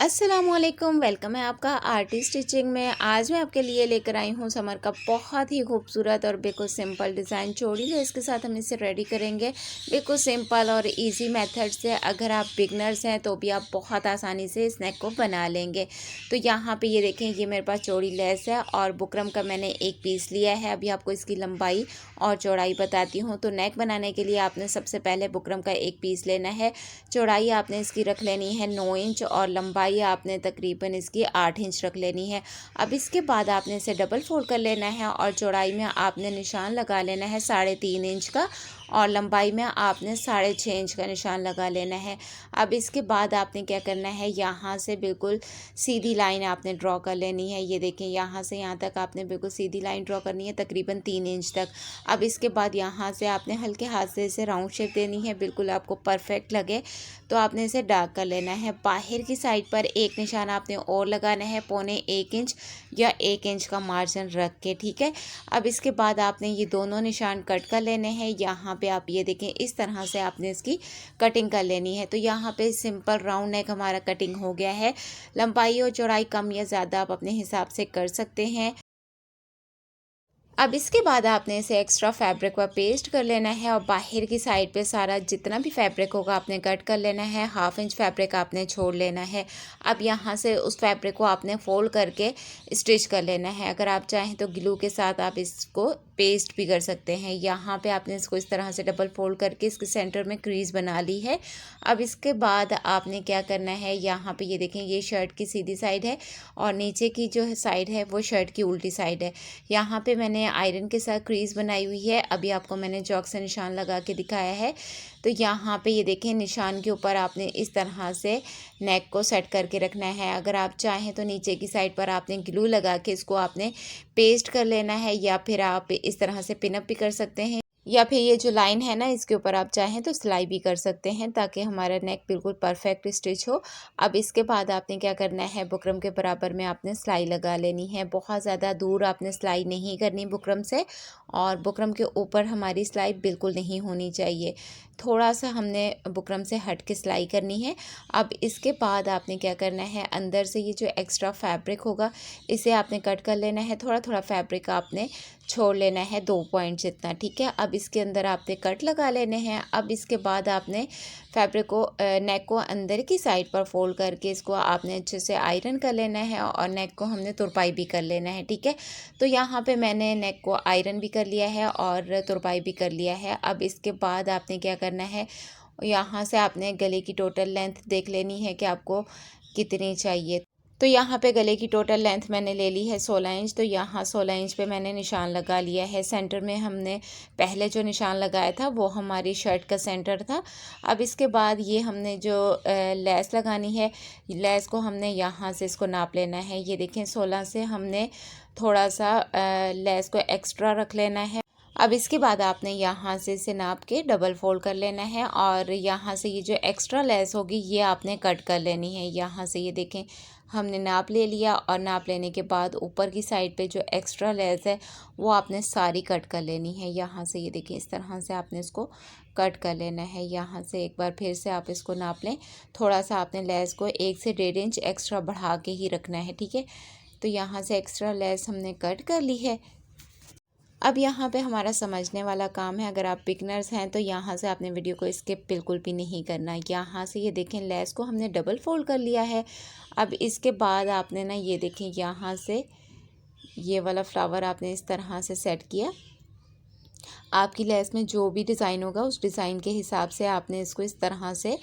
अस्सलामुअलैकुम, वेलकम है आपका आर्टी स्टिचिंग में। आज मैं आपके लिए लेकर आई हूँ समर का बहुत ही खूबसूरत और बिल्कुल सिंपल डिज़ाइन चोड़ी है। इसके साथ हम इसे रेडी करेंगे बिल्कुल सिंपल और इजी मेथड से। अगर आप बिगनर्स हैं तो भी आप बहुत आसानी से इस नेक को बना लेंगे। तो यहाँ पे ये देखें, ये मेरे पास चौड़ी लेस है और बुकरम का मैंने एक पीस लिया है। अभी आपको इसकी लंबाई और चौड़ाई बताती हूँ। तो नेक बनाने के लिए आपने सबसे पहले बुकरम का एक पीस लेना है। चौड़ाई आपने इसकी रख लेनी है 9 इंच और लंबाई आपने तकरीबन इसकी 8 इंच रख लेनी है। अब इसके बाद आपने इसे डबल फोल्ड कर लेना है और चौड़ाई में आपने निशान लगा लेना है 3.5 इंच का और लंबाई में आपने 6.5 इंच का निशान लगा लेना है। अब इसके बाद आपने क्या करना है, यहाँ से बिल्कुल सीधी लाइन आपने ड्रॉ कर लेनी है। ये देखें, यहाँ से यहाँ तक आपने बिल्कुल सीधी लाइन ड्रॉ करनी है, तकरीबन 3 इंच तक। अब इसके बाद यहाँ से आपने हल्के हाथ से इसे राउंड शेप देनी है, बिल्कुल आपको परफेक्ट लगे तो आपने इसे डार्क कर लेना है। बाहर की साइड पर एक निशान आपने और लगाना है, 0.25 इंच या 1 इंच का मार्जिन रख के, ठीक है। अब इसके बाद आपने ये दोनों निशान कट कर लेने हैं। यहाँ पे आप ये देखें, इस तरह से आपने इसकी कटिंग कर लेनी है। तो यहाँ पे सिंपल राउंड नेक हमारा कटिंग हो गया है। लंबाई और चौड़ाई कम या ज़्यादा आप अपने हिसाब से कर सकते हैं। अब इसके बाद आपने इसे एक्स्ट्रा फैब्रिक पर पेस्ट कर लेना है और बाहर की साइड पे सारा जितना भी फैब्रिक होगा आपने कट कर लेना है। 1/2 इंच फैब्रिक आपने छोड़ लेना है। अब यहाँ से उस फैब्रिक को आपने फोल्ड करके स्टिच कर लेना है। अगर आप चाहें तो ग्लू के साथ आप इसको पेस्ट भी कर सकते हैं। यहाँ पे आपने इसको इस तरह से डबल फोल्ड करके इसके सेंटर में क्रीज बना ली है। अब इसके बाद आपने क्या करना है, यहाँ पे ये देखें, ये शर्ट की सीधी साइड है और नीचे की जो साइड है वो शर्ट की उल्टी साइड है। यहाँ पे मैंने आयरन के साथ क्रीज बनाई हुई है। अभी आपको मैंने चॉक से निशान लगा के दिखाया है। तो यहाँ पे ये देखें, निशान के ऊपर आपने इस तरह से नेक को सेट करके रखना है। अगर आप चाहें तो नीचे की साइड पर आपने ग्लू लगा के इसको आपने पेस्ट कर लेना है या फिर आप इस तरह से पिनअप भी कर सकते हैं या फिर ये जो लाइन है ना, इसके ऊपर आप चाहें तो सिलाई भी कर सकते हैं ताकि हमारा नेक बिल्कुल परफेक्ट स्टिच हो। अब इसके बाद आपने क्या करना है, बुकरम के बराबर में आपने सिलाई लगा लेनी है। बहुत ज़्यादा दूर आपने सिलाई नहीं करनी बुकरम से और बुकरम के ऊपर हमारी सिलाई बिल्कुल नहीं होनी चाहिए। थोड़ा सा हमने बुकरम से हट के सिलाई करनी है। अब इसके बाद आपने क्या करना है, अंदर से ये जो एक्स्ट्रा फैब्रिक होगा इसे आपने कट कर लेना है। थोड़ा थोड़ा फैब्रिक आपने छोड़ लेना है, 2 पॉइंट जितना, ठीक है। अब इसके अंदर आपने कट लगा लेने हैं। अब इसके बाद आपने फैब्रिक को नेक को अंदर की साइड पर फोल्ड करके इसको आपने अच्छे से आयरन कर लेना है और नेक को हमने तुरपाई भी कर लेना है, ठीक है। तो यहाँ पे मैंने नेक को आयरन भी कर लिया है और तुरपाई भी कर लिया है। अब इसके बाद आपने क्या करना है, यहाँ से आपने गले की टोटल लेंथ देख लेनी है कि आपको कितनी चाहिए। तो यहाँ पे गले की टोटल लेंथ मैंने ले ली है 16 इंच। तो यहाँ 16 इंच पे मैंने निशान लगा लिया है। सेंटर में हमने पहले जो निशान लगाया था वो हमारी शर्ट का सेंटर था। अब इसके बाद ये हमने जो लेस लगानी है, लेस को हमने यहाँ से इसको नाप लेना है। ये देखें, 16 से हमने थोड़ा सा लेस को एक्स्ट्रा रख लेना है। अब इसके बाद आपने यहाँ से इसे नाप के डबल फोल्ड कर लेना है और यहाँ से ये जो एक्स्ट्रा लेस होगी ये आपने कट कर लेनी है। यहाँ से ये देखें, हमने नाप ले लिया और नाप लेने के बाद ऊपर की साइड पे जो एक्स्ट्रा लेस है वो आपने सारी कट कर लेनी है। यहाँ से ये देखें, इस तरह से आपने इसको कट कर लेना है। यहाँ से एक बार फिर से आप इसको नाप लें। थोड़ा सा आपने लेस को 1 से 1.5 इंच एक्स्ट्रा बढ़ा के ही रखना है, ठीक है। तो यहाँ से एक्स्ट्रा लेस हमने कट कर ली है। अब यहाँ पे हमारा समझने वाला काम है। अगर आप बिगनर्स हैं तो यहाँ से आपने वीडियो को स्किप बिल्कुल भी नहीं करना। यहाँ से ये देखें, लेस को हमने डबल फोल्ड कर लिया है। अब इसके बाद आपने ना ये देखें, यहाँ से ये वाला फ्लावर आपने इस तरह से सेट किया। आपकी लेस में जो भी डिज़ाइन होगा उस डिज़ाइन के हिसाब से आपने इसको इस तरह से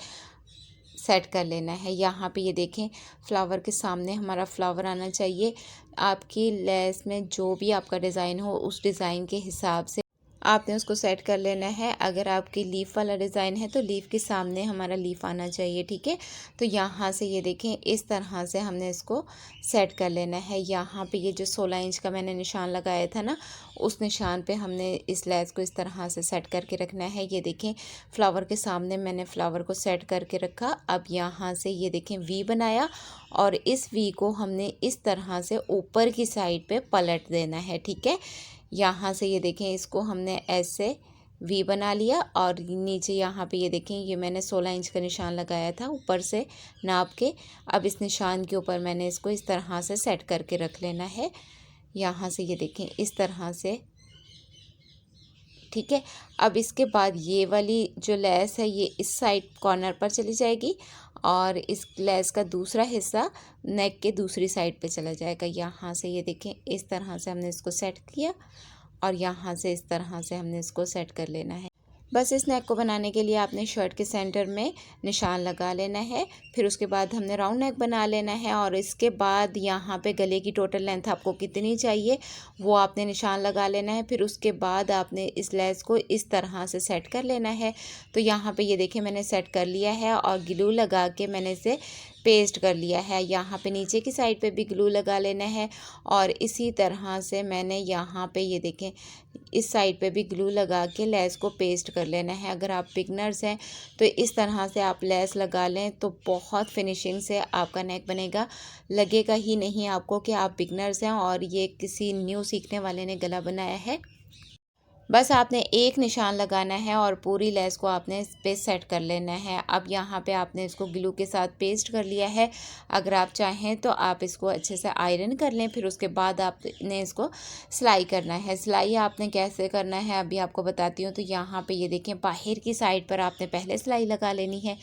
सेट कर लेना है। यहाँ पे ये देखें, फ्लावर के सामने हमारा फ्लावर आना चाहिए। आपकी लेस में जो भी आपका डिज़ाइन हो उस डिज़ाइन के हिसाब से आपने उसको सेट कर लेना है। अगर आपकी लीफ वाला डिज़ाइन है तो लीफ के सामने हमारा लीफ आना चाहिए, ठीक है। तो यहाँ से ये देखें, इस तरह से हमने इसको सेट कर लेना है। यहाँ पे ये जो 16 इंच का मैंने निशान लगाया था ना, उस निशान पे हमने इस लेस को इस तरह से सेट करके रखना है। ये देखें, फ्लावर के सामने मैंने फ्लावर को सेट करके रखा। अब यहाँ से ये देखें, वी बनाया और इस वी को हमने इस तरह से ऊपर की साइड पे पलट देना है, ठीक है। यहाँ से ये देखें, इसको हमने ऐसे वी बना लिया और नीचे यहाँ पे ये देखें, ये मैंने 16 इंच का निशान लगाया था ऊपर से नाप के। अब इस निशान के ऊपर मैंने इसको इस तरह से सेट करके रख लेना है। यहाँ से ये देखें इस तरह से, ठीक है। अब इसके बाद ये वाली जो लेस है ये इस साइड कॉर्नर पर चली जाएगी और इस लेस का दूसरा हिस्सा नेक के दूसरी साइड पे चला जाएगा। यहाँ से ये देखें इस तरह से हमने इसको सेट किया और यहाँ से इस तरह से हमने इसको सेट कर लेना है। बस इस नेक को बनाने के लिए आपने शर्ट के सेंटर में निशान लगा लेना है। फिर उसके बाद हमने राउंड नेक बना लेना है और इसके बाद यहाँ पे गले की टोटल लेंथ आपको कितनी चाहिए वो आपने निशान लगा लेना है। फिर उसके बाद आपने इस लेस को इस तरह से सेट कर लेना है। तो यहाँ पे ये देखें मैंने सेट कर लिया है और ग्लू लगा के मैंने इसे पेस्ट कर लिया है। यहाँ पे नीचे की साइड पे भी ग्लू लगा लेना है और इसी तरह से मैंने यहाँ पे ये देखें इस साइड पे भी ग्लू लगा के लेस को पेस्ट कर लेना है। अगर आप बिगनर्स हैं तो इस तरह से आप लेस लगा लें तो बहुत फिनिशिंग से आपका नेक बनेगा। लगेगा ही नहीं आपको कि आप बिगनर्स हैं और ये किसी न्यू सीखने वाले ने गला बनाया है। बस आपने एक निशान लगाना है और पूरी लेस को आपने इस पे सेट कर लेना है। अब यहाँ पे आपने इसको ग्लू के साथ पेस्ट कर लिया है। अगर आप चाहें तो आप इसको अच्छे से आयरन कर लें। फिर उसके बाद आपने इसको सिलाई करना है। सिलाई आपने कैसे करना है अभी आपको बताती हूँ। तो यहाँ पे ये देखें बाहर की साइड पर आपने पहले सिलाई लगा लेनी है।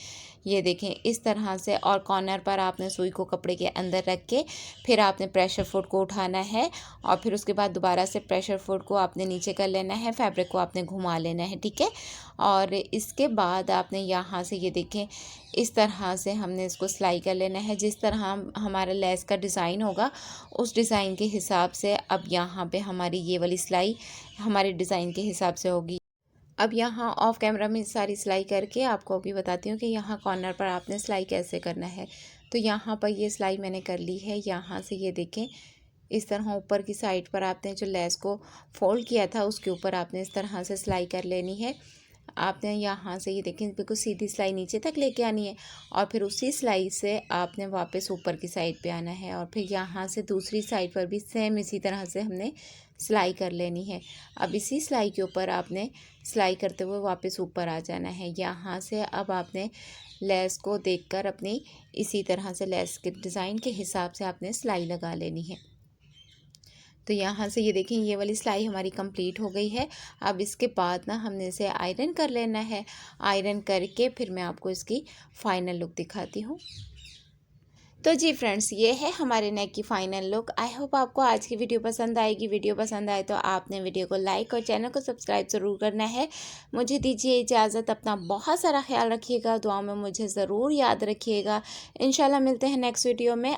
ये देखें इस तरह से और कॉर्नर पर आपने सुई को कपड़े के अंदर रख के फिर आपने प्रेशर फुट को उठाना है और फिर उसके बाद दोबारा से प्रेशर फुट को आपने नीचे कर लेना है। फैब्रिक को आपने घुमा लेना है, ठीक है। और इसके बाद आपने यहाँ से ये देखें इस तरह से हमने इसको सिलाई कर लेना है। जिस तरह हमारा लेस का डिज़ाइन होगा उस डिज़ाइन के हिसाब से अब यहाँ पे हमारी ये वाली सिलाई हमारे डिज़ाइन के हिसाब से होगी। अब यहाँ ऑफ कैमरा में सारी सिलाई करके आपको अभी बताती हूँ कि यहाँ कॉर्नर पर आपने सिलाई कैसे करना है। तो यहाँ पर ये सिलाई मैंने कर ली है। यहाँ से ये देखें इस तरह ऊपर की साइड पर आपने जो लेस को फोल्ड किया था उसके ऊपर आपने इस तरह से सिलाई कर लेनी है। आपने यहाँ से ये देखें बिल्कुल सीधी सिलाई नीचे तक लेके आनी है और फिर उसी सिलाई से आपने वापस ऊपर की साइड पे आना है और फिर यहाँ से दूसरी साइड पर भी सेम इसी तरह से हमने सिलाई कर लेनी है। अब इसी सिलाई के ऊपर आपने सिलाई करते हुए वापस ऊपर आ जाना है। यहाँ से अब आपने लेस को देखकर अपनी इसी तरह से लेस के डिज़ाइन के हिसाब से आपने सिलाई लगा लेनी है। तो यहाँ से ये देखें ये वाली सिलाई हमारी कंप्लीट हो गई है। अब इसके बाद ना हमने इसे आयरन कर लेना है। आयरन करके फिर मैं आपको इसकी फ़ाइनल लुक दिखाती हूँ। तो जी फ्रेंड्स ये है हमारे नेक की फ़ाइनल लुक। आई होप आपको आज की वीडियो पसंद आएगी। वीडियो पसंद आए तो आपने वीडियो को लाइक और चैनल को सब्सक्राइब ज़रूर करना है। मुझे दीजिए इजाज़त। अपना बहुत सारा ख्याल रखिएगा। दुआ में मुझे ज़रूर याद रखिएगा। इंशाल्लाह मिलते हैं नेक्स्ट वीडियो में।